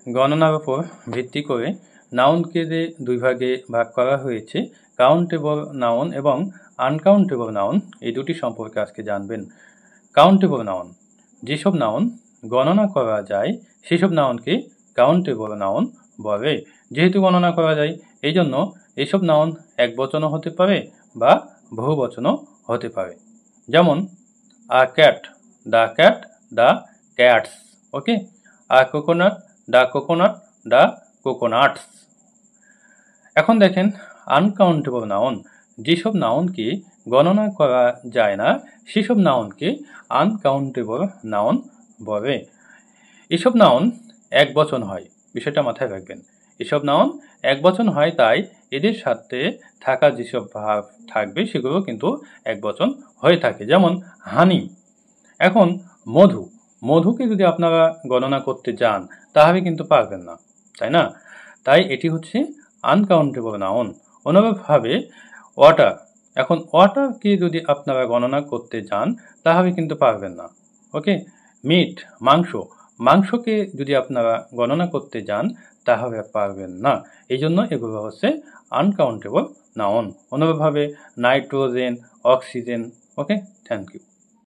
গণনার উপর ভিত্তি করে নাউনকে যে দুই ভাগে ভাগ করা হয়েছে, কাউন্টেবল নাউন এবং আনকাউন্টেবল নাউন, এই দুটি সম্পর্কে আজকে জানবেন। কাউন্টেবল নাউন, যেসব নাউন গণনা করা যায় সেসব নাউনকে কাউন্টেবল নাউন বলে। যেহেতু গণনা করা যায় এই জন্য এইসব নাউন একবচনও হতে পারে বা বহুবচনও হতে পারে। যেমন a cat, the cat, the cats, okay. A coconut, the coconut, the coconuts. এখন দেখেন আনকাউন্টেবল নাউন, যেসব নাউনকে গণনা করা যায় না সেসব নাউনকে আনকাউন্টেবল নাউন বলে। এসব নাউন এক বচন হয়, বিষয়টা মাথায় রাখবেন। এসব নাউন এক বচন হয়, তাই এদের সাথে থাকা যেসব ভার্ব থাকবে সেগুলো কিন্তু এক বচন হয়ে থাকে। যেমন হানি। এখন মধু, মধুকে যদি আপনারা গণনা করতে যান তাহলে কিন্তু পারবেন না, তাই না? তাই এটি হচ্ছে আনকাউন্টেবল নাউন। অনুরূপভাবে ওয়াটার, এখন ওয়াটারকে যদি আপনারা গণনা করতে যান তাহলে কিন্তু পারবেন না, ওকে। মিট, মাংস, মাংসকে যদি আপনারা গণনা করতে যান তাহলে পারবেন না। এই জন্য এগুলো হচ্ছে আনকাউন্টেবল নাউন। অনুরূপভাবে nitrogen, oxygen, okay. Thank you.